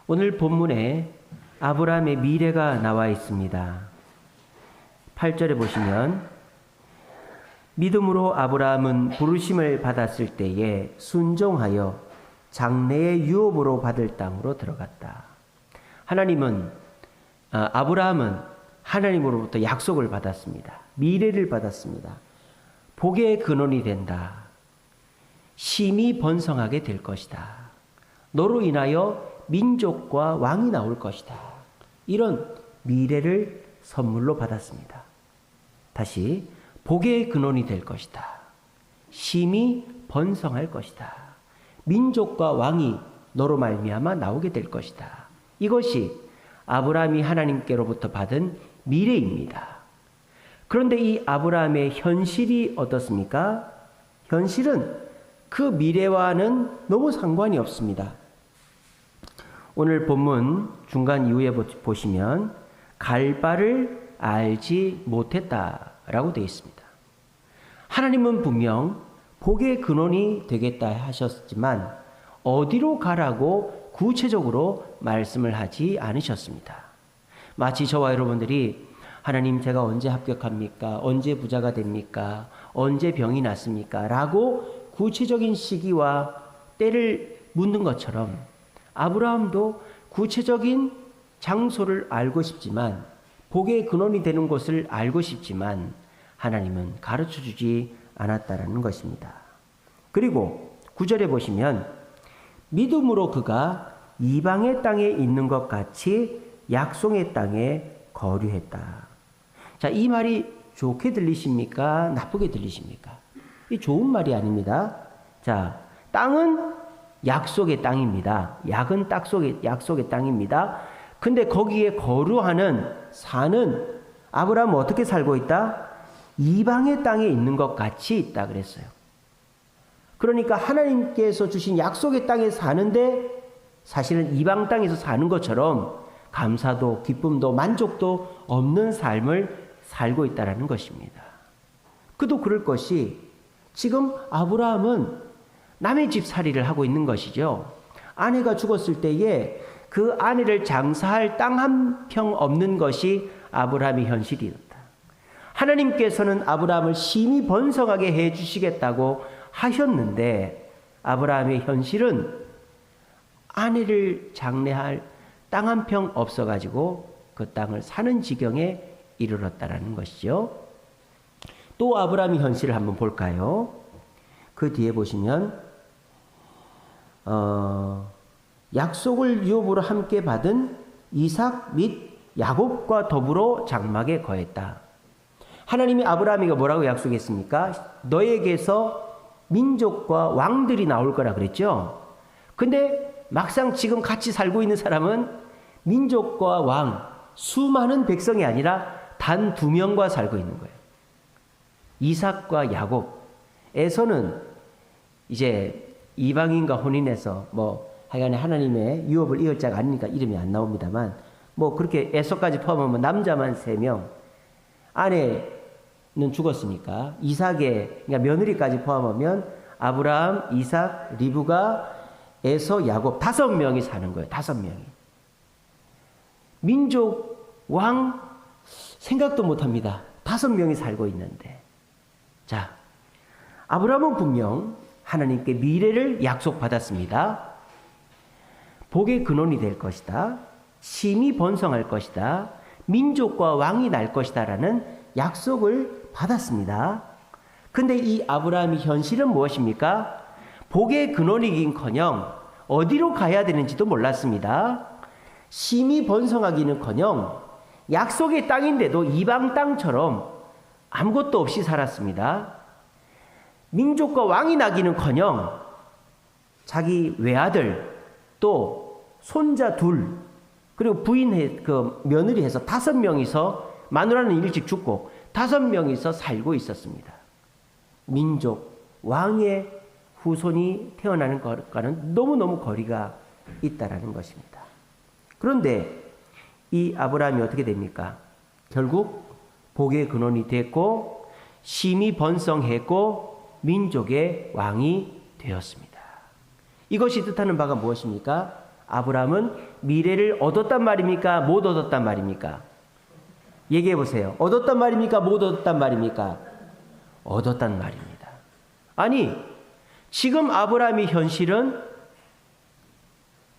오늘 본문에 아브라함의 미래가 나와 있습니다. 8절에 보시면 믿음으로 아브라함은 부르심을 받았을 때에 순종하여 장래의 유업으로 받을 땅으로 들어갔다. 아브라함은 하나님으로부터 약속을 받았습니다. 미래를 받았습니다. 복의 근원이 된다. 심히 번성하게 될 것이다. 너로 인하여 민족과 왕이 나올 것이다. 이런 미래를 선물로 받았습니다. 다시 복의 근원이 될 것이다. 심히 번성할 것이다. 민족과 왕이 너로 말미암아 나오게 될 것이다. 이것이 아브라함이 하나님께로부터 받은 미래입니다. 그런데 이 아브라함의 현실이 어떻습니까? 현실은 그 미래와는 너무 상관이 없습니다. 오늘 본문 중간 이후에 보시면 갈 바를 알지 못했다라고 되어 있습니다. 하나님은 분명 복의 근원이 되겠다 하셨지만 어디로 가라고 구체적으로 말씀을 하지 않으셨습니다. 마치 저와 여러분들이 하나님 제가 언제 합격합니까? 언제 부자가 됩니까? 언제 병이 났습니까? 라고 구체적인 시기와 때를 묻는 것처럼 아브라함도 구체적인 장소를 알고 싶지만 복의 근원이 되는 곳을 알고 싶지만 하나님은 가르쳐주지 않았다라는 것입니다. 그리고 9절에 보시면 믿음으로 그가 이방의 땅에 있는 것 같이 약속의 땅에 거류했다. 자, 이 말이 좋게 들리십니까? 나쁘게 들리십니까? 이 좋은 말이 아닙니다. 자, 땅은 약속의 땅입니다. 약은 약속의 땅입니다. 근데 거기에 사는 아브라함은 어떻게 살고 있다? 이방의 땅에 있는 것 같이 있다 그랬어요. 그러니까 하나님께서 주신 약속의 땅에 사는데 사실은 이방 땅에서 사는 것처럼 감사도 기쁨도 만족도 없는 삶을 살고 있다는 것입니다. 그도 그럴 것이 지금 아브라함은 남의 집살이를 하고 있는 것이죠. 아내가 죽었을 때에 그 아내를 장사할 땅 한 평 없는 것이 아브라함의 현실이었다. 하나님께서는 아브라함을 심히 번성하게 해주시겠다고 하셨는데 아브라함의 현실은 아내를 장례할 땅 한 평 없어가지고 그 땅을 사는 지경에 이르렀다라는 것이죠. 또 아브라함의 현실을 한번 볼까요? 그 뒤에 보시면 약속을 유업으로 함께 받은 이삭 및 야곱과 더불어 장막에 거했다. 하나님이 아브라함에게 뭐라고 약속했습니까? 너에게서 민족과 왕들이 나올 거라 그랬죠. 근데 막상 지금 같이 살고 있는 사람은 민족과 왕, 수많은 백성이 아니라 단 2명과 살고 있는 거예요. 이삭과 야곱에서는 이제 이방인과 혼인해서 하여간에 하나님의 유업을 이을 자가 아니니까 이름이 안 나옵니다만 그렇게 에서까지 포함하면 남자만 3명, 아내는 죽었으니까 그러니까 며느리까지 포함하면 아브라함, 이삭, 리브가, 에서, 야곱 5명이 사는 거예요. 5명이. 민족, 왕 생각도 못합니다. 5명이 살고 있는데. 자, 아브라함은 분명 하나님께 미래를 약속받았습니다. 복의 근원이 될 것이다. 심히 번성할 것이다. 민족과 왕이 날 것이다 라는 약속을 받았습니다. 근데 이 아브라함의 현실은 무엇입니까? 복의 근원이긴커녕 어디로 가야 되는지도 몰랐습니다. 심히 번성하기는커녕 약속의 땅인데도 이방 땅처럼 아무것도 없이 살았습니다. 민족과 왕이 나기는커녕 자기 외아들 또 손자 2 그리고 며느리 해서 5명이서 마누라는 일찍 죽고 5명이서 살고 있었습니다. 민족 왕의 후손이 태어나는 것과는 너무너무 거리가 있다라는 것입니다. 그런데 이 아브라함이 어떻게 됩니까? 결국 복의 근원이 됐고 심히 번성했고 민족의 왕이 되었습니다. 이것이 뜻하는 바가 무엇입니까? 아브라함은 미래를 얻었단 말입니까? 못 얻었단 말입니까? 얘기해 보세요. 얻었단 말입니까? 못 얻었단 말입니까? 얻었단 말입니다. 아니, 지금 아브라함의 현실은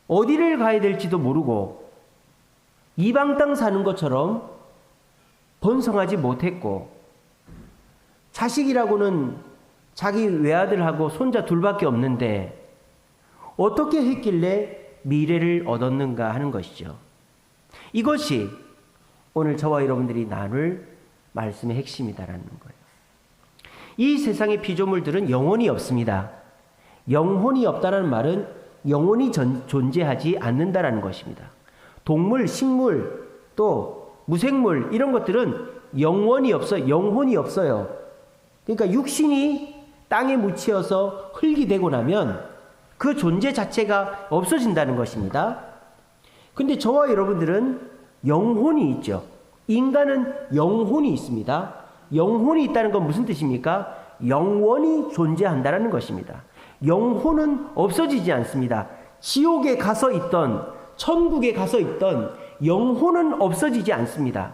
어디를 가야 될지도 모르고 이방 땅 사는 것처럼 번성하지 못했고, 자식이라고는 자기 외아들하고 손자 둘밖에 없는데 어떻게 했길래 미래를 얻었는가 하는 것이죠. 이것이 오늘 저와 여러분들이 나눌 말씀의 핵심이다라는 거예요. 이 세상의 피조물들은 영혼이 없습니다. 영혼이 없다는 말은 영혼이 존재하지 않는다라는 것입니다. 동물, 식물, 또 무생물 이런 것들은 영혼이 없어요. 그러니까 육신이 땅에 묻혀서 흙이 되고 나면 그 존재 자체가 없어진다는 것입니다. 근데 저와 여러분들은 영혼이 있죠. 인간은 영혼이 있습니다. 영혼이 있다는 건 무슨 뜻입니까? 영원히 존재한다는 것입니다. 영혼은 없어지지 않습니다. 지옥에 가서 있던, 천국에 가서 있던 영혼은 없어지지 않습니다.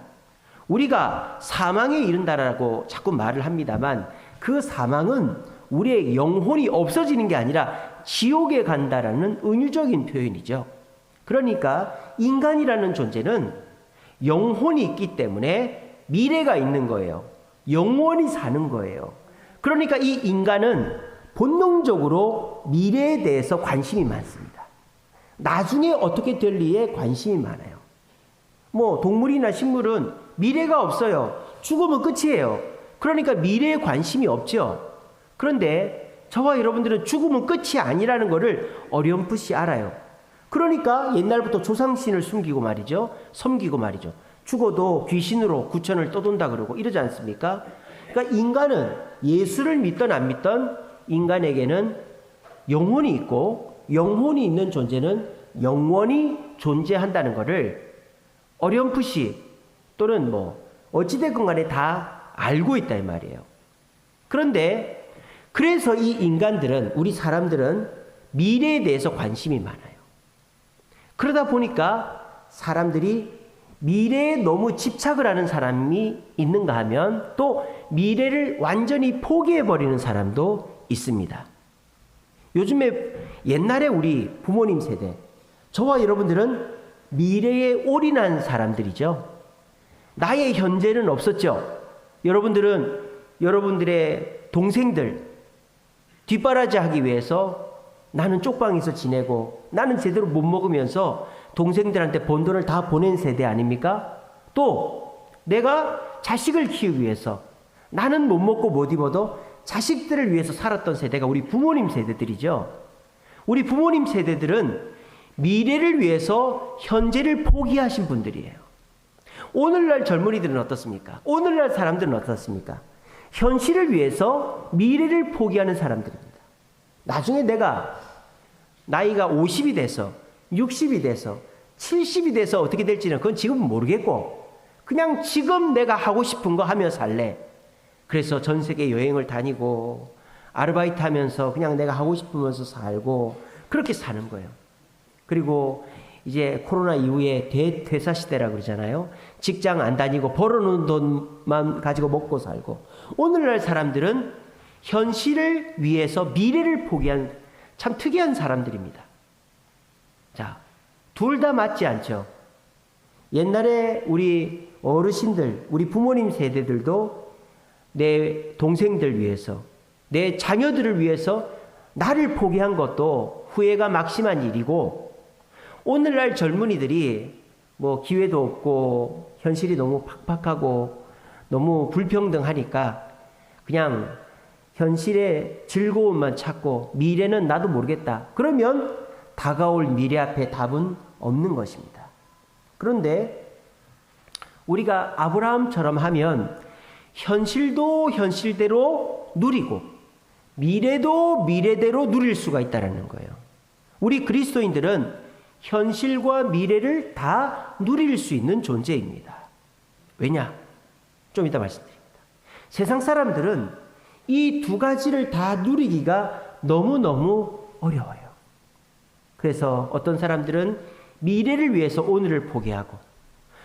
우리가 사망에 이른다라고 자꾸 말을 합니다만 그 사망은 우리의 영혼이 없어지는 게 아니라 지옥에 간다라는 은유적인 표현이죠. 그러니까 인간이라는 존재는 영혼이 있기 때문에 미래가 있는 거예요. 영원히 사는 거예요. 그러니까 이 인간은 본능적으로 미래에 대해서 관심이 많습니다. 나중에 어떻게 될리에 관심이 많아요. 동물이나 식물은 미래가 없어요. 죽으면 끝이에요. 그러니까 미래에 관심이 없죠. 그런데 저와 여러분들은 죽으면 끝이 아니라는 것을 어렴풋이 알아요. 그러니까 옛날부터 조상신을 섬기고 말이죠. 죽어도 귀신으로 구천을 떠돈다 그러고 이러지 않습니까? 그러니까 인간은 예수를 믿던 안 믿던 인간에게는 영혼이 있고, 영혼이 있는 존재는 영원히 존재한다는 것을 어렴풋이 또는 어찌됐건 간에 다 알고 있다 이 말이에요. 그런데 그래서 이 인간들은, 우리 사람들은 미래에 대해서 관심이 많아요. 그러다 보니까 사람들이 미래에 너무 집착을 하는 사람이 있는가 하면 또 미래를 완전히 포기해버리는 사람도 있습니다. 요즘에 옛날에 우리 부모님 세대, 저와 여러분들은 미래에 올인한 사람들이죠. 나의 현재는 없었죠. 여러분들은 여러분들의 동생들 뒷바라지 하기 위해서 나는 쪽방에서 지내고 나는 제대로 못 먹으면서 동생들한테 번 돈을 다 보낸 세대 아닙니까? 또 내가 자식을 키우기 위해서 나는 못 먹고 못 입어도 자식들을 위해서 살았던 세대가 우리 부모님 세대들이죠. 우리 부모님 세대들은 미래를 위해서 현재를 포기하신 분들이에요. 오늘날 젊은이들은 어떻습니까? 오늘날 사람들은 어떻습니까? 현실을 위해서 미래를 포기하는 사람들입니다. 나중에 내가 나이가 50이 돼서 60이 돼서 70이 돼서 어떻게 될지는 그건 지금은 모르겠고 그냥 지금 내가 하고 싶은 거 하며 살래. 그래서 전 세계 여행을 다니고 아르바이트 하면서 그냥 내가 하고 싶으면서 살고 그렇게 사는 거예요. 그리고 이제 코로나 이후에 대퇴사 시대라고 그러잖아요. 직장 안 다니고 벌어놓은 돈만 가지고 먹고 살고. 오늘날 사람들은 현실을 위해서 미래를 포기한 참 특이한 사람들입니다. 자, 둘 다 맞지 않죠. 옛날에 우리 어르신들, 우리 부모님 세대들도 내 동생들 위해서, 내 자녀들을 위해서 나를 포기한 것도 후회가 막심한 일이고, 오늘날 젊은이들이 기회도 없고 현실이 너무 팍팍하고 너무 불평등하니까 그냥 현실의 즐거움만 찾고 미래는 나도 모르겠다. 그러면 다가올 미래 앞에 답은 없는 것입니다. 그런데 우리가 아브라함처럼 하면 현실도 현실대로 누리고 미래도 미래대로 누릴 수가 있다는 거예요. 우리 그리스도인들은 현실과 미래를 다 누릴 수 있는 존재입니다. 왜냐? 좀 이따 말씀드립니다. 세상 사람들은 이 두 가지를 다 누리기가 너무너무 어려워요. 그래서 어떤 사람들은 미래를 위해서 오늘을 포기하고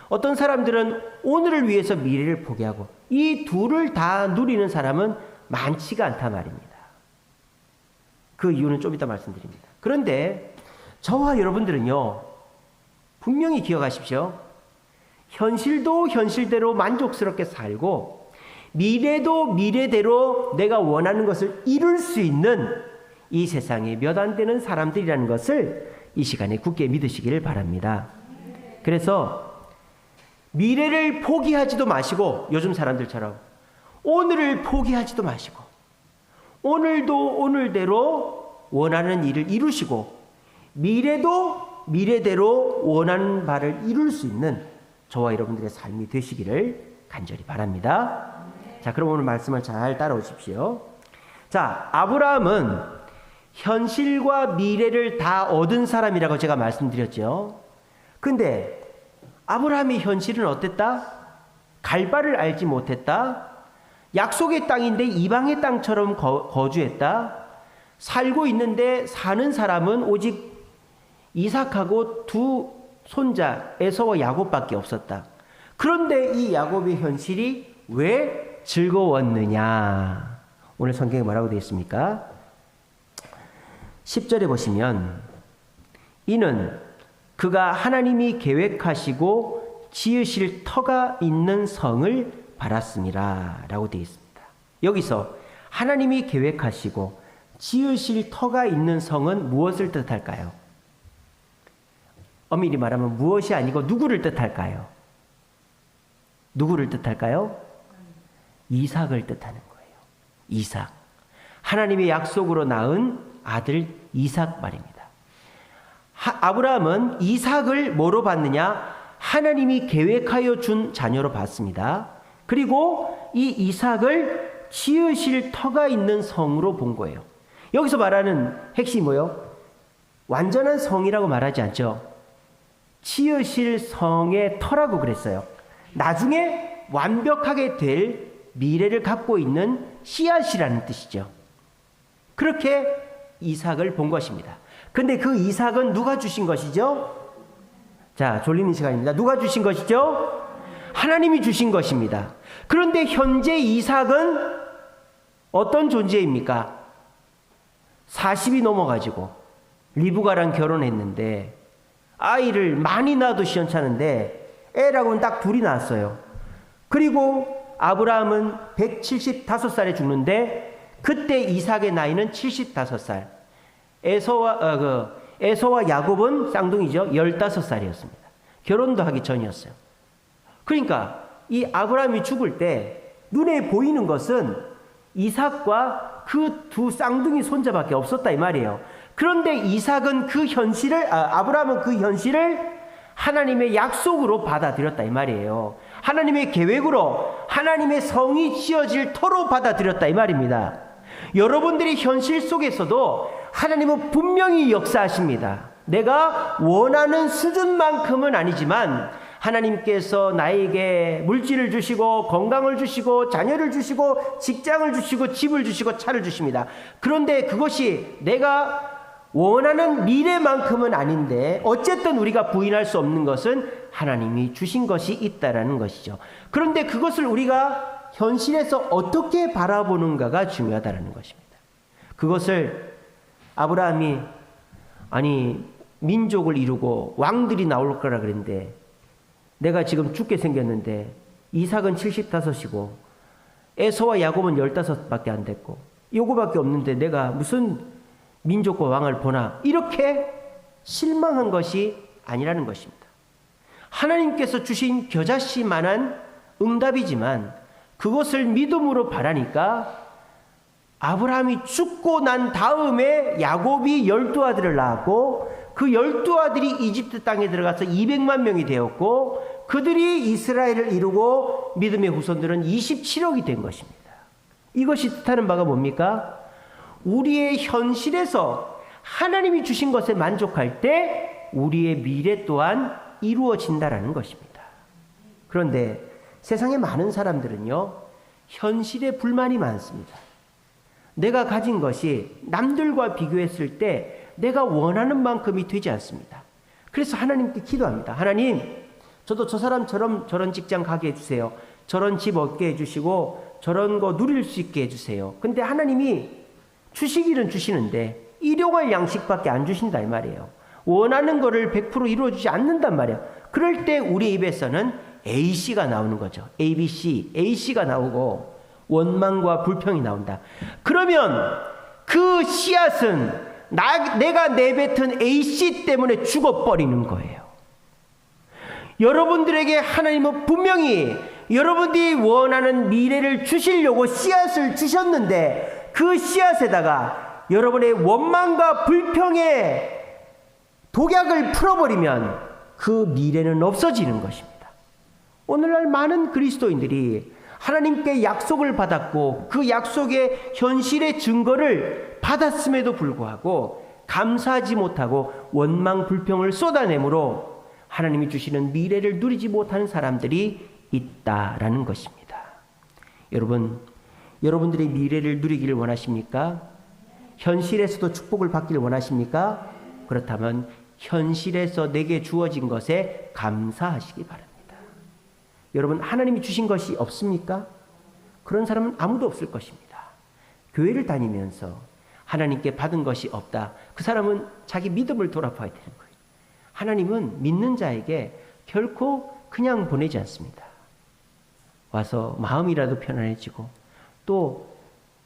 어떤 사람들은 오늘을 위해서 미래를 포기하고 이 둘을 다 누리는 사람은 많지가 않단 말입니다. 그 이유는 좀 이따 말씀드립니다. 그런데 저와 여러분들은요, 분명히 기억하십시오. 현실도 현실대로 만족스럽게 살고 미래도 미래대로 내가 원하는 것을 이룰 수 있는 이 세상에 몇 안 되는 사람들이라는 것을 이 시간에 굳게 믿으시기를 바랍니다. 그래서 미래를 포기하지도 마시고 요즘 사람들처럼 오늘을 포기하지도 마시고 오늘도 오늘대로 원하는 일을 이루시고 미래도 미래대로 원하는 바를 이룰 수 있는 저와 여러분들의 삶이 되시기를 간절히 바랍니다. 자, 그럼 오늘 말씀을 잘 따라오십시오. 자, 아브라함은 현실과 미래를 다 얻은 사람이라고 제가 말씀드렸죠. 근데 아브라함의 현실은 어땠다? 갈 바를 알지 못했다. 약속의 땅인데 이방의 땅처럼 거주했다. 살고 있는데 사는 사람은 오직 이삭하고 두 손자 에서와 야곱밖에 없었다. 그런데 이 야곱의 현실이 왜 즐거웠느냐? 오늘 성경에 뭐라고 되어 있습니까? 10절에 보시면 이는 그가 하나님이 계획하시고 지으실 터가 있는 성을 바랐습니다 라고 되어 있습니다. 여기서 하나님이 계획하시고 지으실 터가 있는 성은 무엇을 뜻할까요? 엄밀히 말하면 무엇이 아니고 누구를 뜻할까요? 누구를 뜻할까요? 이삭을 뜻하는 거예요. 이삭. 하나님의 약속으로 낳은 아들 이삭 말입니다. 아브라함은 이삭을 뭐로 봤느냐? 하나님이 계획하여 준 자녀로 봤습니다. 그리고 이 이삭을 지으실 터가 있는 성으로 본 거예요. 여기서 말하는 핵심이 뭐예요? 완전한 성이라고 말하지 않죠. 지으실 성의 터라고 그랬어요. 나중에 완벽하게 될 미래를 갖고 있는 씨앗이라는 뜻이죠. 그렇게 이삭을 본 것입니다. 근데 그 이삭은 누가 주신 것이죠? 자, 졸리는 시간입니다. 누가 주신 것이죠? 하나님이 주신 것입니다. 그런데 현재 이삭은 어떤 존재입니까? 40이 넘어가지고 리브가랑 결혼했는데 아이를 많이 낳아도 시원찮은데 애라고는 딱 둘이 낳았어요. 그리고 아브라함은 175살에 죽는데 그때 이삭의 나이는 75살. 에서와 야곱은 쌍둥이죠. 15살이었습니다. 결혼도 하기 전이었어요. 그러니까 이 아브라함이 죽을 때 눈에 보이는 것은 이삭과 그 두 쌍둥이 손자밖에 없었다 이 말이에요. 그런데 이삭은 그 현실을, 아브라함은 그 현실을 하나님의 약속으로 받아들였다 이 말이에요. 하나님의 계획으로 하나님의 성이 지어질 터로 받아들였다 이 말입니다. 여러분들이 현실 속에서도 하나님은 분명히 역사하십니다. 내가 원하는 수준만큼은 아니지만 하나님께서 나에게 물질을 주시고 건강을 주시고 자녀를 주시고 직장을 주시고 집을 주시고 차를 주십니다. 그런데 그것이 내가 원하는 미래만큼은 아닌데 어쨌든 우리가 부인할 수 없는 것은 하나님이 주신 것이 있다라는 것이죠. 그런데 그것을 우리가 현실에서 어떻게 바라보는가가 중요하다는 것입니다. 그것을 아브라함이 민족을 이루고 왕들이 나올 거라 그랬는데 내가 지금 죽게 생겼는데 이삭은 75이고 에서와 야곱은 15밖에 안 됐고 요거밖에 없는데 내가 무슨 민족과 왕을 보나 이렇게 실망한 것이 아니라는 것입니다. 하나님께서 주신 겨자씨만한 응답이지만 그것을 믿음으로 바라니까 아브라함이 죽고 난 다음에 야곱이 12아들을 낳았고 그 12아들이 이집트 땅에 들어가서 200만 명이 되었고 그들이 이스라엘을 이루고 믿음의 후손들은 27억이 된 것입니다. 이것이 뜻하는 바가 뭡니까? 우리의 현실에서 하나님이 주신 것에 만족할 때 우리의 미래 또한 이루어진다라는 것입니다. 그런데 세상에 많은 사람들은요, 현실에 불만이 많습니다. 내가 가진 것이 남들과 비교했을 때 내가 원하는 만큼이 되지 않습니다. 그래서 하나님께 기도합니다. 하나님, 저도 저 사람처럼 저런 직장 가게 해주세요. 저런 집 얻게 해주시고 저런 거 누릴 수 있게 해주세요. 근데 하나님이 주시기는 주시는데 일용할 양식밖에 안 주신다 이 말이에요. 원하는 거를 100% 이루어주지 않는단 말이에요. 그럴 때 우리 입에서는 A씨가 나오는 거죠. ABC, A씨가 나오고 원망과 불평이 나온다. 그러면 그 씨앗은 내가 내뱉은 A씨 때문에 죽어버리는 거예요. 여러분들에게 하나님은 분명히 여러분들이 원하는 미래를 주시려고 씨앗을 주셨는데 그 씨앗에다가 여러분의 원망과 불평의 독약을 풀어버리면 그 미래는 없어지는 것입니다. 오늘날 많은 그리스도인들이 하나님께 약속을 받았고 그 약속의 현실의 증거를 받았음에도 불구하고 감사하지 못하고 원망 불평을 쏟아내므로 하나님이 주시는 미래를 누리지 못하는 사람들이 있다라는 것입니다. 여러분, 여러분들의 미래를 누리기를 원하십니까? 현실에서도 축복을 받기를 원하십니까? 그렇다면 현실에서 내게 주어진 것에 감사하시기 바랍니다. 여러분, 하나님이 주신 것이 없습니까? 그런 사람은 아무도 없을 것입니다. 교회를 다니면서 하나님께 받은 것이 없다. 그 사람은 자기 믿음을 돌아봐야 되는 거예요. 하나님은 믿는 자에게 결코 그냥 보내지 않습니다. 와서 마음이라도 편안해지고 또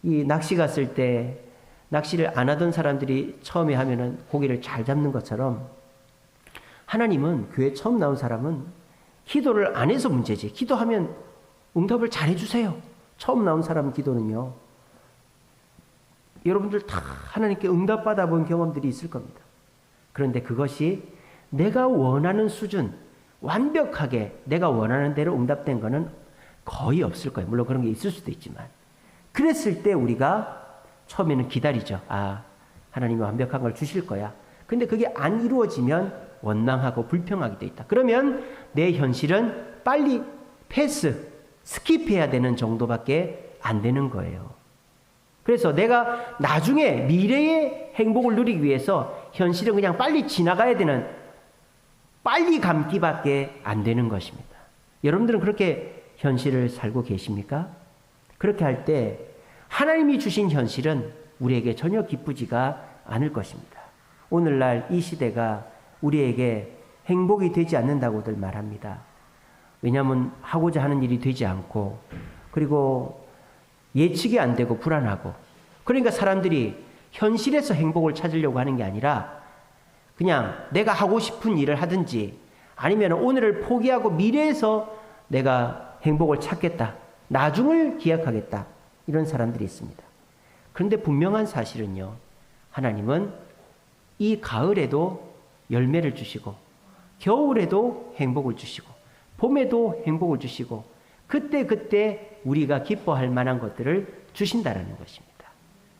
이 낚시 갔을 때 낚시를 안 하던 사람들이 처음에 하면은 고기를 잘 잡는 것처럼 하나님은 교회 처음 나온 사람은 기도를 안 해서 문제지. 기도하면 응답을 잘 해주세요. 처음 나온 사람 기도는요. 여러분들 다 하나님께 응답받아 본 경험들이 있을 겁니다. 그런데 그것이 내가 원하는 수준, 완벽하게 내가 원하는 대로 응답된 거는 거의 없을 거예요. 물론 그런 게 있을 수도 있지만. 그랬을 때 우리가 처음에는 기다리죠. 아, 하나님이 완벽한 걸 주실 거야. 근데 그게 안 이루어지면 원망하고 불평하게 돼 있다. 그러면 내 현실은 빨리 패스, 스킵해야 되는 정도밖에 안 되는 거예요. 그래서 내가 나중에 미래의 행복을 누리기 위해서 현실은 그냥 빨리 지나가야 되는 빨리 감기밖에 안 되는 것입니다. 여러분들은 그렇게 현실을 살고 계십니까? 그렇게 할 때 하나님이 주신 현실은 우리에게 전혀 기쁘지가 않을 것입니다. 오늘날 이 시대가 우리에게 행복이 되지 않는다고들 말합니다. 왜냐하면 하고자 하는 일이 되지 않고 그리고 예측이 안 되고 불안하고 그러니까 사람들이 현실에서 행복을 찾으려고 하는 게 아니라 그냥 내가 하고 싶은 일을 하든지 아니면 오늘을 포기하고 미래에서 내가 행복을 찾겠다. 나중을 기약하겠다. 이런 사람들이 있습니다. 그런데 분명한 사실은요. 하나님은 이 가을에도 열매를 주시고 겨울에도 행복을 주시고 봄에도 행복을 주시고 그때 우리가 기뻐할 만한 것들을 주신다라는 것입니다.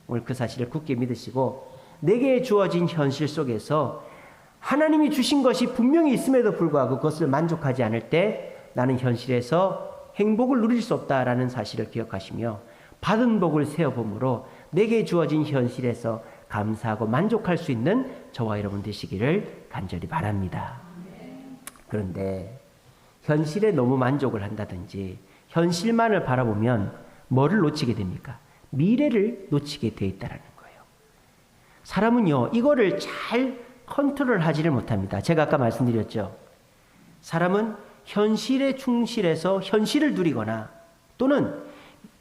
오늘 그 사실을 굳게 믿으시고 내게 주어진 현실 속에서 하나님이 주신 것이 분명히 있음에도 불구하고 그것을 만족하지 않을 때 나는 현실에서 행복을 누릴 수 없다라는 사실을 기억하시며 받은 복을 세어봄으로 내게 주어진 현실에서 감사하고 만족할 수 있는 저와 여러분 되시기를 간절히 바랍니다. 그런데 현실에 너무 만족을 한다든지 현실만을 바라보면 뭐를 놓치게 됩니까? 미래를 놓치게 돼 있다는 거예요. 사람은요, 이거를 잘 컨트롤 하지를 못합니다. 제가 아까 말씀드렸죠. 사람은 현실에 충실해서 현실을 누리거나 또는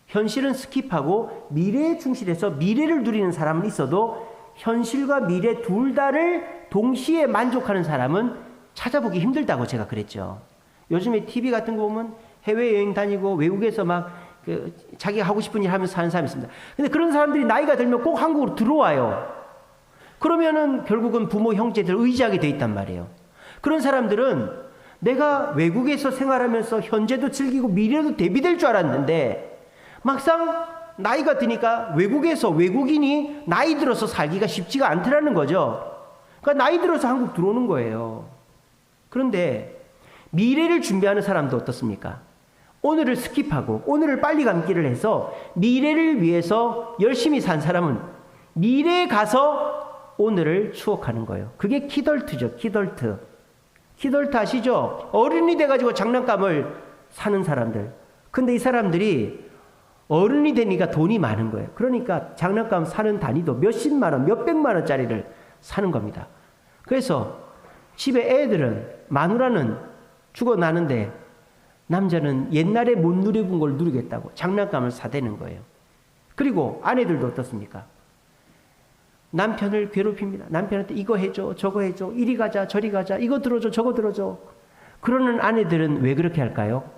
현실은 스킵하고 미래에 충실해서 미래를 누리는 사람은 있어도 현실과 미래 둘 다를 동시에 만족하는 사람은 찾아보기 힘들다고 제가 그랬죠. 요즘에 TV 같은 거 보면 해외여행 다니고 외국에서 막 자기가 하고 싶은 일 하면서 사는 사람이 있습니다. 근데 그런 사람들이 나이가 들면 꼭 한국으로 들어와요. 그러면은 결국은 부모, 형제들 의지하게 돼 있단 말이에요. 그런 사람들은 내가 외국에서 생활하면서 현재도 즐기고 미래도 대비될 줄 알았는데 막상 나이가 드니까 외국에서 외국인이 나이 들어서 살기가 쉽지가 않더라는 거죠. 그러니까 나이 들어서 한국 들어오는 거예요. 그런데 미래를 준비하는 사람도 어떻습니까? 오늘을 스킵하고 오늘을 빨리 감기를 해서 미래를 위해서 열심히 산 사람은 미래에 가서 오늘을 추억하는 거예요. 그게 키덜트죠. 키덜트. 키덜트 아시죠? 어른이 돼가지고 장난감을 사는 사람들. 근데 이 사람들이 어른이 되니까 돈이 많은 거예요. 그러니까 장난감 사는 단위도 몇십만 원, 몇백만 원짜리를 사는 겁니다. 그래서 집에 애들은, 마누라는 죽어나는데 남자는 옛날에 못 누려본 걸 누리겠다고 장난감을 사대는 거예요. 그리고 아내들도 어떻습니까? 남편을 괴롭힙니다. 남편한테 이거 해줘, 저거 해줘, 이리 가자, 저리 가자, 이거 들어줘, 저거 들어줘. 그러는 아내들은 왜 그렇게 할까요?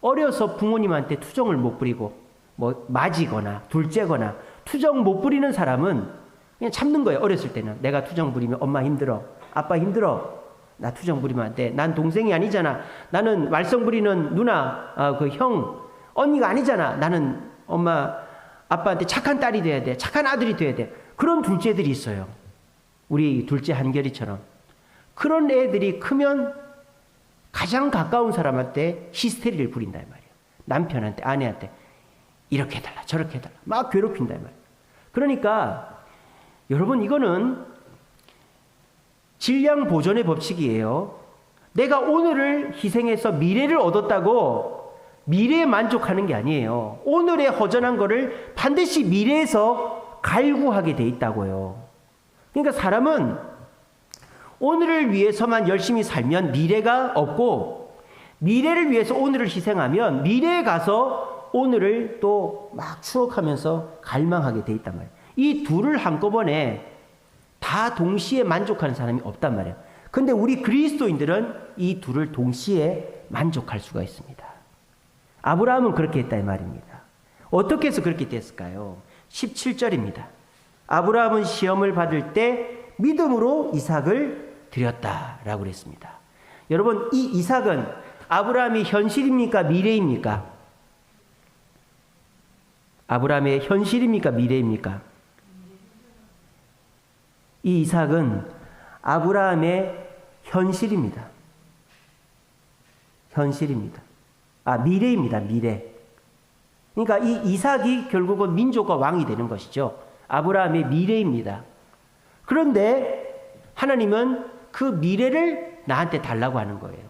어려서 부모님한테 투정을 못 부리고 뭐 맞이거나 둘째거나 투정 못 부리는 사람은 그냥 참는 거예요. 어렸을 때는 내가 투정 부리면 엄마 힘들어, 아빠 힘들어, 나 투정 부리면 안 돼. 난 동생이 아니잖아. 나는 말썽 부리는 누나, 그 형, 언니가 아니잖아. 나는 엄마, 아빠한테 착한 딸이 돼야 돼. 착한 아들이 돼야 돼. 그런 둘째들이 있어요. 우리 둘째 한결이처럼. 그런 애들이 크면 가장 가까운 사람한테 히스테리를 부린다 이 말이에요. 남편한테, 아내한테 이렇게 해달라, 저렇게 해달라, 막 괴롭힌다 이 말이에요. 그러니까 여러분, 이거는 질량 보존의 법칙이에요. 내가 오늘을 희생해서 미래를 얻었다고 미래에 만족하는 게 아니에요. 오늘의 허전한 거를 반드시 미래에서 갈구하게 돼 있다고요. 그러니까 사람은 오늘을 위해서만 열심히 살면 미래가 없고, 미래를 위해서 오늘을 희생하면 미래에 가서 오늘을 또 막 추억하면서 갈망하게 돼 있단 말이에요. 이 둘을 한꺼번에 다 동시에 만족하는 사람이 없단 말이에요. 근데 우리 그리스도인들은 이 둘을 동시에 만족할 수가 있습니다. 아브라함은 그렇게 했다 이 말입니다. 어떻게 해서 그렇게 됐을까요? 17절입니다. 아브라함은 시험을 받을 때 믿음으로 이삭을 드렸다라고 그랬습니다. 여러분, 이 이삭은 아브라함이 현실입니까? 미래입니까? 아브라함의 현실입니까? 미래입니까? 이 이삭은 아브라함의 현실입니다. 현실입니다. 미래입니다. 미래. 그러니까 이 이삭이 결국은 민족과 왕이 되는 것이죠. 아브라함의 미래입니다. 그런데 하나님은 그 미래를 나한테 달라고 하는 거예요.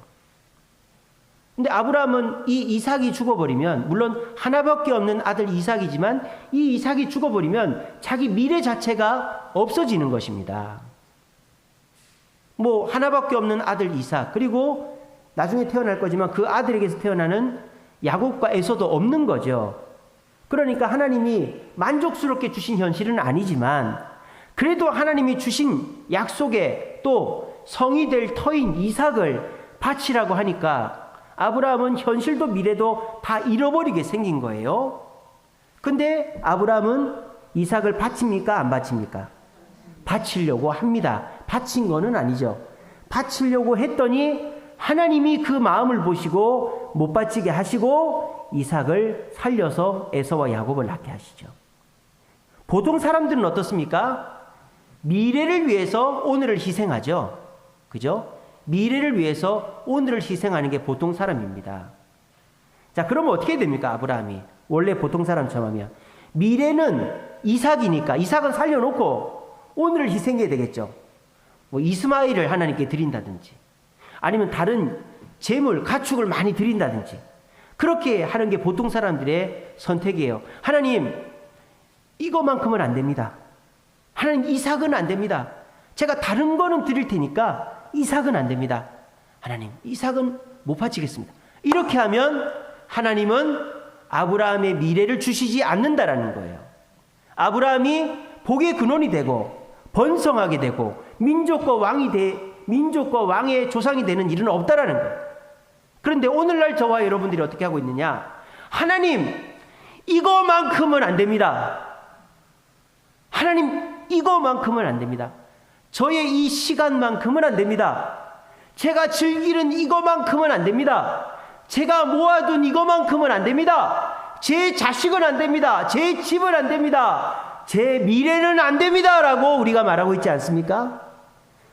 근데 아브라함은 이 이삭이 죽어버리면, 물론 하나밖에 없는 아들 이삭이지만 이 이삭이 죽어버리면 자기 미래 자체가 없어지는 것입니다. 뭐 하나밖에 없는 아들 이삭, 그리고 나중에 태어날 거지만 그 아들에게서 태어나는 야곱과 에서도 없는 거죠. 그러니까 하나님이 만족스럽게 주신 현실은 아니지만 그래도 하나님이 주신 약속에 또 성이 될 터인 이삭을 바치라고 하니까 아브라함은 현실도 미래도 다 잃어버리게 생긴 거예요. 근데 아브라함은 이삭을 바칩니까? 안 바칩니까? 바치려고 합니다. 바친 거는 아니죠. 바치려고 했더니 하나님이 그 마음을 보시고 못 바치게 하시고 이삭을 살려서 에서와 야곱을 낳게 하시죠. 보통 사람들은 어떻습니까? 미래를 위해서 오늘을 희생하죠. 그죠? 미래를 위해서 오늘을 희생하는 게 보통 사람입니다. 자, 그러면 어떻게 됩니까? 아브라함이 원래 보통 사람처럼 하면 미래는 이삭이니까 이삭은 살려놓고 오늘을 희생해야 되겠죠. 뭐 이스마엘을 하나님께 드린다든지 아니면 다른 재물, 가축을 많이 드린다든지 그렇게 하는 게 보통 사람들의 선택이에요. 하나님, 이거만큼은 안 됩니다. 하나님, 이삭은 안 됩니다. 제가 다른 거는 드릴 테니까 이삭은 안 됩니다. 하나님, 이삭은 못 바치겠습니다. 이렇게 하면 하나님은 아브라함의 미래를 주시지 않는다라는 거예요. 아브라함이 복의 근원이 되고 번성하게 되고 민족과 왕의 조상이 되는 일은 없다라는 거예요. 그런데 오늘날 저와 여러분들이 어떻게 하고 있느냐? 하나님, 이거만큼은 안 됩니다. 하나님, 이거만큼은 안 됩니다. 저의 이 시간만큼은 안 됩니다. 제가 즐기는 이거만큼은 안 됩니다. 제가 모아둔 이거만큼은 안 됩니다. 제 자식은 안 됩니다. 제 집은 안 됩니다. 제 미래는 안 됩니다. 라고 우리가 말하고 있지 않습니까?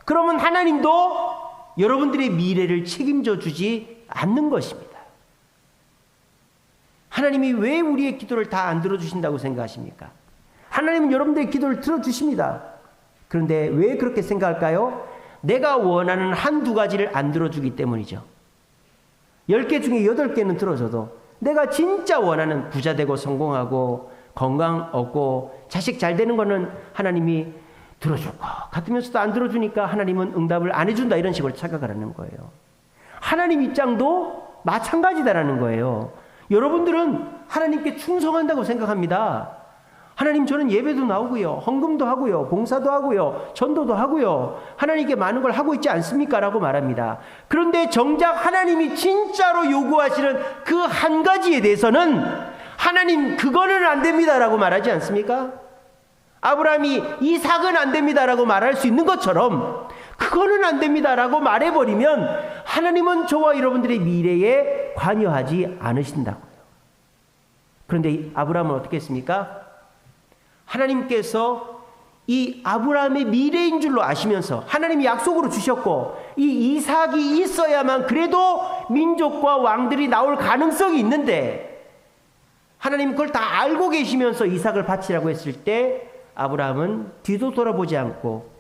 그러면 하나님도 여러분들의 미래를 책임져 주지 않는 것입니다. 하나님이 왜 우리의 기도를 다 안 들어주신다고 생각하십니까? 하나님은 여러분들의 기도를 들어주십니다. 그런데 왜 그렇게 생각할까요? 내가 원하는 한두 가지를 안 들어주기 때문이죠. 10개 중에 8개는 들어줘도 내가 진짜 원하는 부자 되고 성공하고 건강 얻고 자식 잘 되는 거는 하나님이 들어줄 것 같으면서도 안 들어주니까 하나님은 응답을 안 해준다, 이런 식으로 착각을 하는 거예요. 하나님 입장도 마찬가지다라는 거예요. 여러분들은 하나님께 충성한다고 생각합니다. 하나님, 저는 예배도 나오고요, 헌금도 하고요, 봉사도 하고요, 전도도 하고요, 하나님께 많은 걸 하고 있지 않습니까? 라고 말합니다. 그런데 정작 하나님이 진짜로 요구하시는 그 한 가지에 대해서는 하나님, 그거는 안 됩니다 라고 말하지 않습니까? 아브라함이 이삭은 안 됩니다 라고 말할 수 있는 것처럼 그거는 안 됩니다 라고 말해버리면 하나님은 저와 여러분들의 미래에 관여하지 않으신다고요. 그런데 아브라함은 어떻게 했습니까? 하나님께서 이 아브라함의 미래인 줄로 아시면서 하나님이 약속으로 주셨고 이 이삭이 있어야만 그래도 민족과 왕들이 나올 가능성이 있는데 하나님 그걸 다 알고 계시면서 이삭을 바치라고 했을 때 아브라함은 뒤도 돌아보지 않고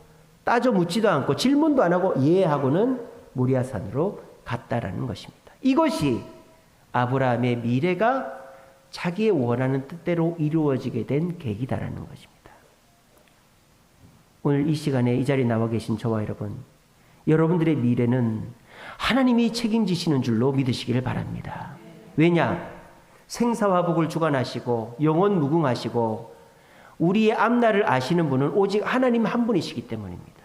따져 묻지도 않고 질문도 안 하고 예하고는 모리아산으로 갔다라는 것입니다. 이것이 아브라함의 미래가 자기의 원하는 뜻대로 이루어지게 된 계기다라는 것입니다. 오늘 이 시간에 이 자리에 나와 계신 저와 여러분, 여러분들의 미래는 하나님이 책임지시는 줄로 믿으시기를 바랍니다. 왜냐? 생사화복을 주관하시고 영원 무궁하시고 우리의 앞날을 아시는 분은 오직 하나님 한 분이시기 때문입니다.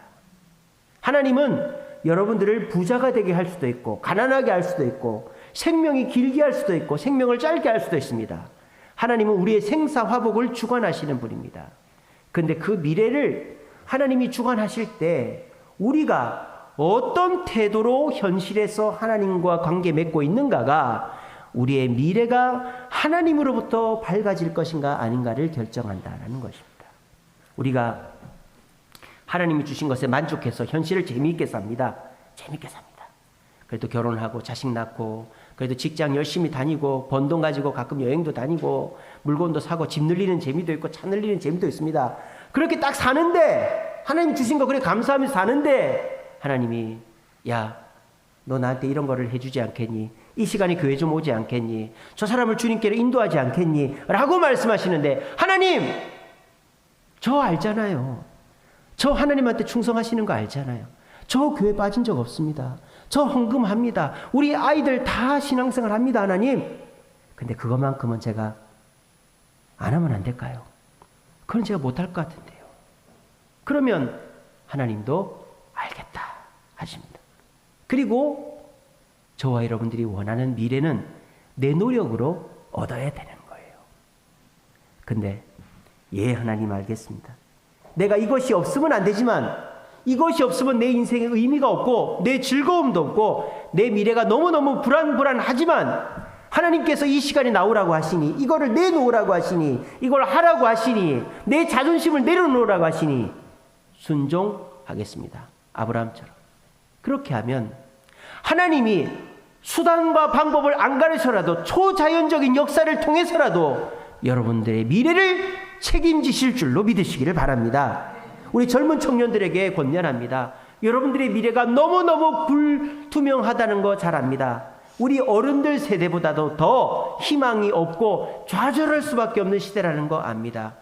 하나님은 여러분들을 부자가 되게 할 수도 있고 가난하게 할 수도 있고 생명이 길게 할 수도 있고 생명을 짧게 할 수도 있습니다. 하나님은 우리의 생사화복을 주관하시는 분입니다. 그런데 그 미래를 하나님이 주관하실 때 우리가 어떤 태도로 현실에서 하나님과 관계 맺고 있는가가 우리의 미래가 하나님으로부터 밝아질 것인가 아닌가를 결정한다는 것입니다. 우리가 하나님이 주신 것에 만족해서 현실을 재미있게 삽니다. 재미있게 삽니다. 그래도 결혼하고 자식 낳고 그래도 직장 열심히 다니고 번 돈 가지고 가끔 여행도 다니고 물건도 사고 집 늘리는 재미도 있고 차 늘리는 재미도 있습니다. 그렇게 딱 사는데 하나님 주신 거 그래 감사하면서 사는데 하나님이 야, 너 나한테 이런 거를 해주지 않겠니? 이 시간에 교회 좀 오지 않겠니? 저 사람을 주님께로 인도하지 않겠니? 라고 말씀하시는데 하나님, 저 알잖아요. 저 하나님한테 충성하시는 거 알잖아요. 저 교회 빠진 적 없습니다. 저 헌금합니다. 우리 아이들 다 신앙생활 합니다, 하나님. 근데 그것만큼은 제가 안 하면 안 될까요? 그건 제가 못할 것 같은데요. 그러면 하나님도 알겠다 하십니다. 그리고 저와 여러분들이 원하는 미래는 내 노력으로 얻어야 되는 거예요. 근데 하나님 알겠습니다. 내가 이것이 없으면 안 되지만 이것이 없으면 내 인생에 의미가 없고 내 즐거움도 없고 내 미래가 너무너무 불안하지만 하나님께서 이 시간에 나오라고 하시니 이거를 내놓으라고 하시니 이걸 하라고 하시니 내 자존심을 내려놓으라고 하시니 순종하겠습니다. 아브라함처럼. 그렇게 하면 하나님이 수단과 방법을 안 가르쳐라도 초자연적인 역사를 통해서라도 여러분들의 미래를 책임지실 줄로 믿으시기를 바랍니다. 우리 젊은 청년들에게 권면합니다. 여러분들의 미래가 너무너무 불투명하다는 거 잘 압니다. 우리 어른들 세대보다도 더 희망이 없고 좌절할 수밖에 없는 시대라는 거 압니다.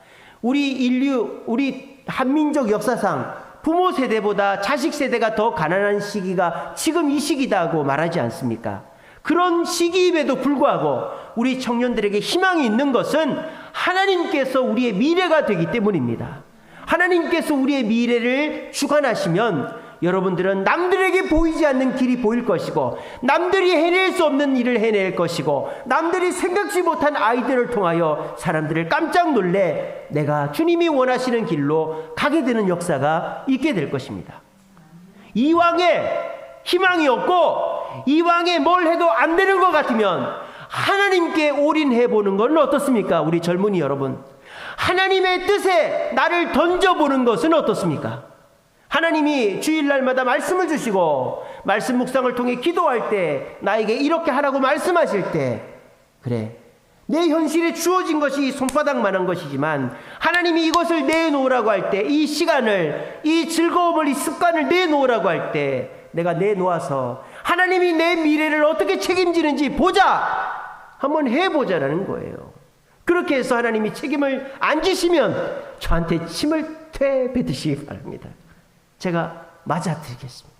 우리 인류, 우리 한민족 역사상 부모 세대보다 자식 세대가 더 가난한 시기가 지금 이 시기다고 말하지 않습니까? 그런 시기임에도 불구하고 우리 청년들에게 희망이 있는 것은 하나님께서 우리의 미래가 되기 때문입니다. 하나님께서 우리의 미래를 주관하시면 여러분들은 남들에게 보이지 않는 길이 보일 것이고 남들이 해낼 수 없는 일을 해낼 것이고 남들이 생각지 못한 아이디어를 통하여 사람들을 깜짝 놀래 내가 주님이 원하시는 길로 가게 되는 역사가 있게 될 것입니다. 이왕에 희망이 없고 이왕에 뭘 해도 안 되는 것 같으면 하나님께 올인해 보는 건 어떻습니까? 우리 젊은이 여러분, 하나님의 뜻에 나를 던져보는 것은 어떻습니까? 하나님이 주일날마다 말씀을 주시고 말씀 묵상을 통해 기도할 때 나에게 이렇게 하라고 말씀하실 때 그래 내 현실에 주어진 것이 손바닥만한 것이지만 하나님이 이것을 내놓으라고 할 때, 이 시간을, 이 즐거움을, 이 습관을 내놓으라고 할 때 내가 내놓아서 하나님이 내 미래를 어떻게 책임지는지 보자! 한번 해보자라는 거예요. 그렇게 해서 하나님이 책임을 안 지시면 저한테 침을 되뱉으시기 바랍니다. 제가 맞아드리겠습니다.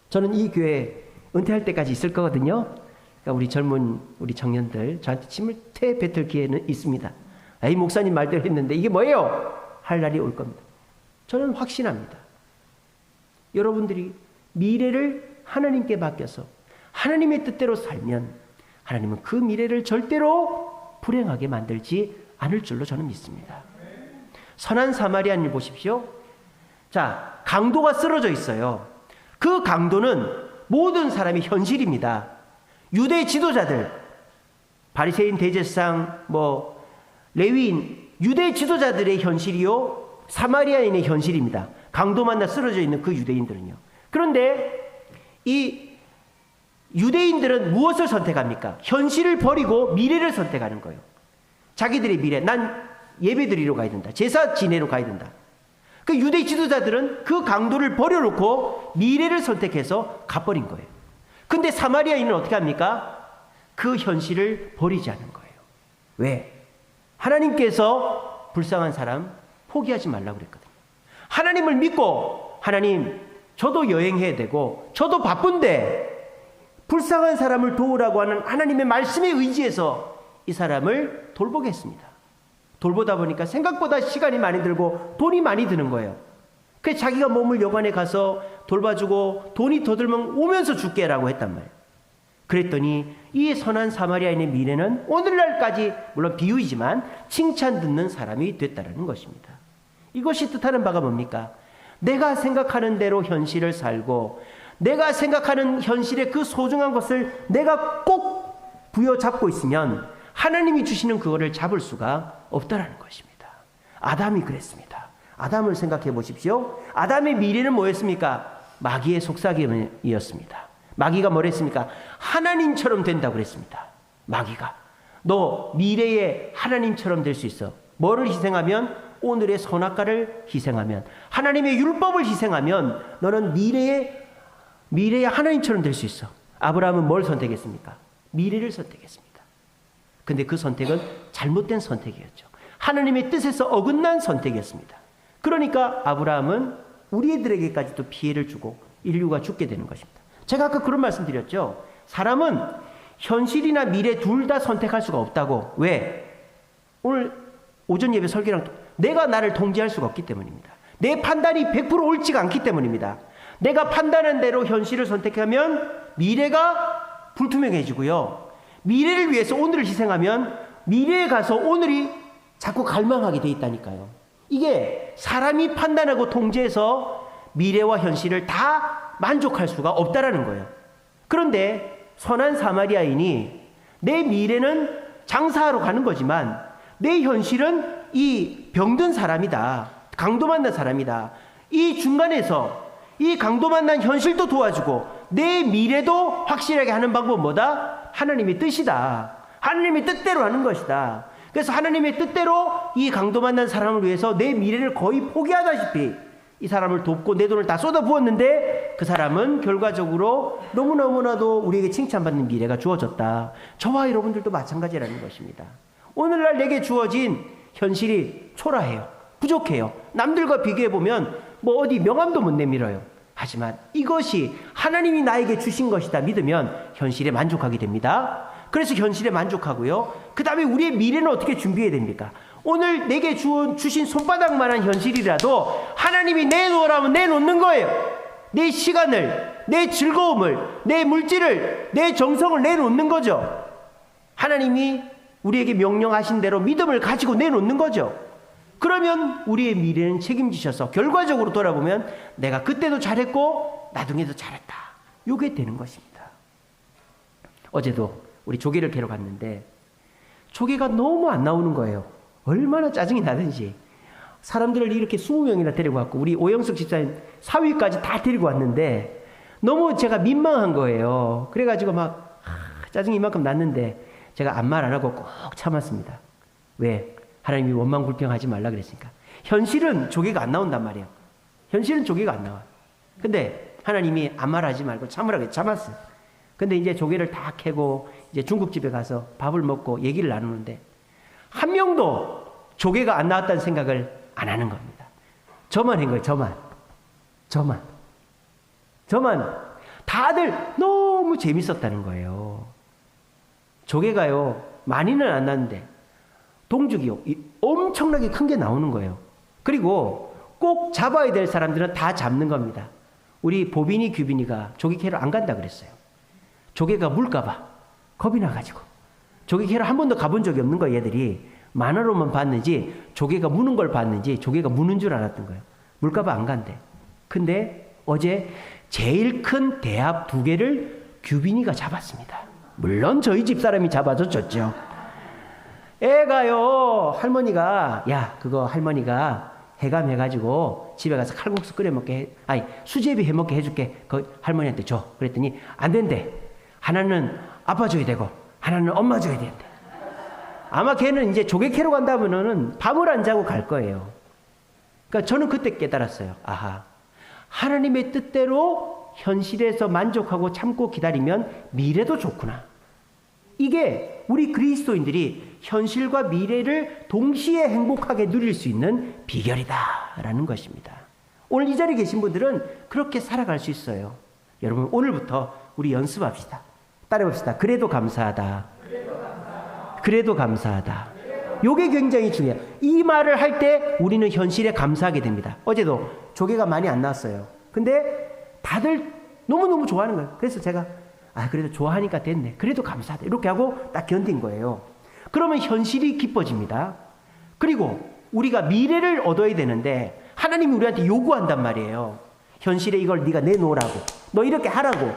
저는 이 교회에 은퇴할 때까지 있을 거거든요. 그러니까 우리 젊은 우리 청년들 저한테 침을 되뱉을 기회는 있습니다. 이 목사님 말대로 했는데 이게 뭐예요? 할 날이 올 겁니다. 저는 확신합니다. 여러분들이 미래를 하나님께 맡겨서 하나님의 뜻대로 살면 하나님은 그 미래를 절대로 불행하게 만들지 않을 줄로 저는 믿습니다. 선한 사마리아인을 보십시오. 자, 강도가 쓰러져 있어요. 그 강도는 모든 사람이 현실입니다. 유대 지도자들, 바리새인, 대제사장, 레위인, 유대 지도자들의 현실이요, 사마리아인의 현실입니다. 강도 만나 쓰러져 있는 그 유대인들은요. 그런데 이 유대인들은 무엇을 선택합니까? 현실을 버리고 미래를 선택하는 거예요. 자기들의 미래, 난 예배드리러 가야 된다. 제사 지내러 가야 된다. 그 유대 지도자들은 그 강도를 버려놓고 미래를 선택해서 가버린 거예요. 근데 사마리아인은 어떻게 합니까? 그 현실을 버리지 않은 거예요. 왜? 하나님께서 불쌍한 사람 포기하지 말라고 그랬거든요. 하나님을 믿고, 하나님, 저도 여행해야 되고, 저도 바쁜데, 불쌍한 사람을 도우라고 하는 하나님의 말씀에 의지해서 이 사람을 돌보겠습니다. 돌보다 보니까 생각보다 시간이 많이 들고 돈이 많이 드는 거예요. 그래서 자기가 몸을 여관에 가서 돌봐주고 돈이 더 들면 오면서 줄게라고 했단 말이에요. 그랬더니 이 선한 사마리아인의 미래는 오늘날까지 물론 비유이지만 칭찬 듣는 사람이 됐다는 것입니다. 이것이 뜻하는 바가 뭡니까? 내가 생각하는 대로 현실을 살고 내가 생각하는 현실의 그 소중한 것을 내가 꼭 부여잡고 있으면 하나님이 주시는 그거를 잡을 수가 없다라는 것입니다. 아담이 그랬습니다. 아담을 생각해 보십시오. 아담의 미래는 뭐였습니까? 마귀의 속삭임이었습니다. 마귀가 뭐랬습니까? 하나님처럼 된다고 그랬습니다. 마귀가. 너 미래에 하나님처럼 될 수 있어. 뭐를 희생하면? 오늘의 선악과를 희생하면, 하나님의 율법을 희생하면 너는 미래에 하나님처럼 될 수 있어. 아브라함은 뭘 선택했습니까? 미래를 선택했습니다. 근데 그 선택은 잘못된 선택이었죠. 하나님의 뜻에서 어긋난 선택이었습니다. 그러니까 아브라함은 우리 애들에게까지도 피해를 주고 인류가 죽게 되는 것입니다. 제가 아까 그런 말씀 드렸죠. 사람은 현실이나 미래 둘 다 선택할 수가 없다고. 왜? 오늘 오전 예배 설교랑 내가 나를 통제할 수가 없기 때문입니다. 내 판단이 100% 옳지가 않기 때문입니다. 내가 판단한 대로 현실을 선택하면 미래가 불투명해지고요. 미래를 위해서 오늘을 희생하면 미래에 가서 오늘이 자꾸 갈망하게 돼 있다니까요. 이게 사람이 판단하고 통제해서 미래와 현실을 다 만족할 수가 없다라는 거예요. 그런데 선한 사마리아인이 내 미래는 장사하러 가는 거지만 내 현실은 이 병든 사람이다. 강도 만난 사람이다. 이 중간에서 이 강도 만난 현실도 도와주고 내 미래도 확실하게 하는 방법은 뭐다? 하나님의 뜻이다. 하나님의 뜻대로 하는 것이다. 그래서 하나님의 뜻대로 이 강도 만난 사람을 위해서 내 미래를 거의 포기하다시피 이 사람을 돕고 내 돈을 다 쏟아부었는데 그 사람은 결과적으로 너무너무나도 우리에게 칭찬받는 미래가 주어졌다. 저와 여러분들도 마찬가지라는 것입니다. 오늘날 내게 주어진 현실이 초라해요. 부족해요. 남들과 비교해보면 어디 명함도 못 내밀어요. 하지만 이것이 하나님이 나에게 주신 것이다 믿으면 현실에 만족하게 됩니다. 그래서 현실에 만족하고요. 그 다음에 우리의 미래는 어떻게 준비해야 됩니까? 오늘 내게 주신 손바닥만한 현실이라도 하나님이 내놓으라면 내놓는 거예요. 내 시간을, 내 즐거움을, 내 물질을, 내 정성을 내놓는 거죠. 하나님이 우리에게 명령하신 대로 믿음을 가지고 내놓는 거죠. 그러면 우리의 미래는 책임지셔서 결과적으로 돌아보면 내가 그때도 잘했고 나중에도 잘했다. 이게 되는 것입니다. 어제도 우리 조개를 캐러 갔는데 조개가 너무 안 나오는 거예요. 얼마나 짜증이 나든지. 사람들을 이렇게 20명이나 데리고 왔고 우리 오영숙 집사님 사위까지 다 데리고 왔는데 너무 제가 민망한 거예요. 그래가지고 막 짜증이 이만큼 났는데 제가 아무 말 안 하고 꼭 참았습니다. 왜? 하나님이 원망불평하지 말라 그랬으니까. 현실은 조개가 안 나온단 말이에요. 현실은 조개가 안 나와요. 근데 하나님이 아무 말 하지 말고 참으라고 참았어요. 근데 이제 조개를 다 캐고 이제 중국집에 가서 밥을 먹고 얘기를 나누는데 한 명도 조개가 안 나왔다는 생각을 안 하는 겁니다. 저만 한 거예요. 저만. 다들 너무 재밌었다는 거예요. 조개가요, 많이는 안 나는데 동죽이요, 엄청나게 큰 게 나오는 거예요. 그리고 꼭 잡아야 될 사람들은 다 잡는 겁니다. 우리 보빈이 규빈이가 조개 캐러 안 간다 그랬어요. 조개가 물까봐 겁이 나가지고. 조개 캐러 한 번도 가본 적이 없는 거예요. 얘들이 만화로만 봤는지 조개가 무는 걸 봤는지 조개가 무는 줄 알았던 거예요. 물까봐 안 간대. 근데 어제 제일 큰 대합 2개를 규빈이가 잡았습니다. 물론 저희 집 사람이 잡아줬죠. 애가요, 할머니가, 야, 그거 할머니가 해감해가지고 집에 가서 칼국수 끓여 먹게 수제비 해 먹게 해줄게. 그 할머니한테 줘. 그랬더니 안 된대. 하나는 아빠 줘야 되고 하나는 엄마 줘야 된대. 아마 걔는 이제 조개 캐러 간다면은 밤을 안 자고 갈 거예요. 그러니까 저는 그때 깨달았어요. 아하, 하나님의 뜻대로 현실에서 만족하고 참고 기다리면 미래도 좋구나. 이게 우리 그리스도인들이 현실과 미래를 동시에 행복하게 누릴 수 있는 비결이다라는 것입니다. 오늘 이 자리에 계신 분들은 그렇게 살아갈 수 있어요. 여러분, 오늘부터 우리 연습합시다. 따라해봅시다. 그래도 감사하다. 그래도 감사하다. 이게 굉장히 중요해요. 이 말을 할 때 우리는 현실에 감사하게 됩니다. 어제도 조개가 많이 안 나왔어요. 근데 다들 너무너무 좋아하는 거예요. 그래서 제가 그래도 좋아하니까 됐네. 그래도 감사하다. 이렇게 하고 딱 견딘 거예요. 그러면 현실이 기뻐집니다. 그리고 우리가 미래를 얻어야 되는데 하나님이 우리한테 요구한단 말이에요. 현실에 이걸 네가 내놓으라고. 너 이렇게 하라고.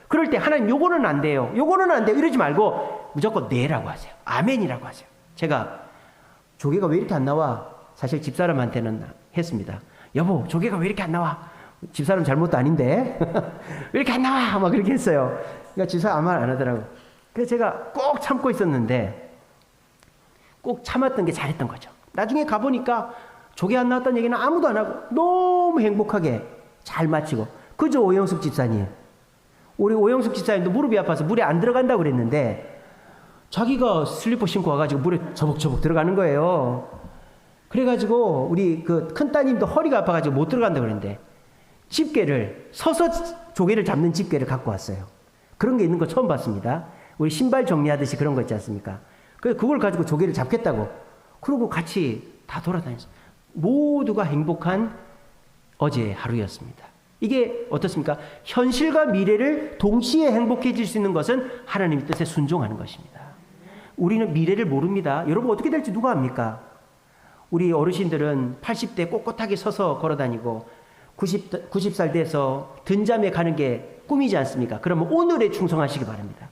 그럴 때 하나님 요거는 안 돼요. 요거는 안 돼요. 이러지 말고 무조건 네라고 하세요. 아멘이라고 하세요. 제가 조개가 왜 이렇게 안 나와? 사실 집사람한테는 했습니다. 여보, 조개가 왜 이렇게 안 나와? 집사람 잘못도 아닌데 왜 이렇게 안 나와? 막 그렇게 했어요. 그러니까 집사람 아무 말 안 하더라고. 그래서 제가 꼭 참고 있었는데 꼭 참았던 게 잘했던 거죠. 나중에 가보니까 조개 안 나왔다는 얘기는 아무도 안 하고 너무 행복하게 잘 마치고. 그죠, 오영숙 집사님? 우리 오영숙 집사님도 무릎이 아파서 물에 안 들어간다고 그랬는데 자기가 슬리퍼 신고 와가지고 물에 저벅저벅 들어가는 거예요. 그래가지고 우리 그 큰 따님도 허리가 아파가지고 못 들어간다고 그랬는데 집게를, 서서 조개를 잡는 집게를 갖고 왔어요. 그런 게 있는 거 처음 봤습니다. 우리 신발 정리하듯이 그런 거 있지 않습니까? 그래서 그걸 가지고 조개를 잡겠다고. 그러고 같이 다 돌아다녔어요. 모두가 행복한 어제 하루였습니다. 이게 어떻습니까? 현실과 미래를 동시에 행복해질 수 있는 것은 하나님의 뜻에 순종하는 것입니다. 우리는 미래를 모릅니다. 여러분, 어떻게 될지 누가 압니까? 우리 어르신들은 80대 꼿꼿하게 서서 걸어다니고 90살 돼서 든잠에 가는 게 꿈이지 않습니까? 그러면 오늘에 충성하시기 바랍니다.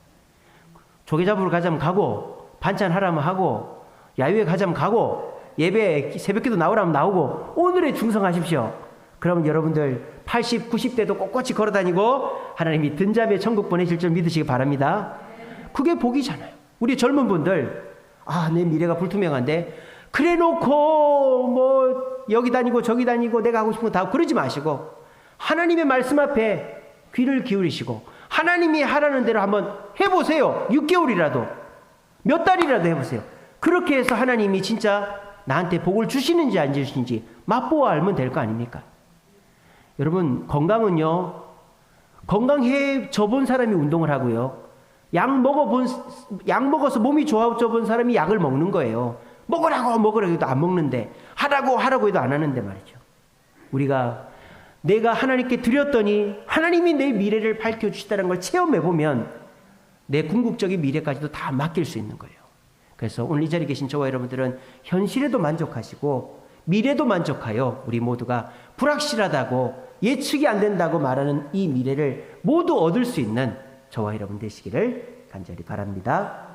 조개 잡으러 가자면 가고, 반찬 하라면 하고, 야유회 가자면 가고, 예배 새벽기도 나오라면 나오고, 오늘에 충성하십시오. 그러면 여러분들 80, 90대도 꼿꼿이 걸어다니고 하나님이 든잠에 천국 보내실 줄 믿으시기 바랍니다. 그게 복이잖아요. 우리 젊은 분들, 내 미래가 불투명한데 그래 놓고 뭐 여기 다니고 저기 다니고 내가 하고 싶은 거 다 그러지 마시고 하나님의 말씀 앞에 귀를 기울이시고 하나님이 하라는 대로 한번 해보세요. 6개월이라도 몇 달이라도 해보세요. 그렇게 해서 하나님이 진짜 나한테 복을 주시는지 안 주시는지 맛보아 알면 될 거 아닙니까? 여러분, 건강은요, 건강해 져본 사람이 운동을 하고요, 약 먹어서 몸이 좋아져 본 사람이 약을 먹는 거예요. 먹으라고 해도 안 먹는데, 하라고 해도 안 하는데 말이죠. 우리가 내가 하나님께 드렸더니 하나님이 내 미래를 밝혀주시다는 걸 체험해보면 내 궁극적인 미래까지도 다 맡길 수 있는 거예요. 그래서 오늘 이 자리에 계신 저와 여러분들은 현실에도 만족하시고 미래도 만족하여 우리 모두가 불확실하다고 예측이 안 된다고 말하는 이 미래를 모두 얻을 수 있는 저와 여러분 되시기를 간절히 바랍니다.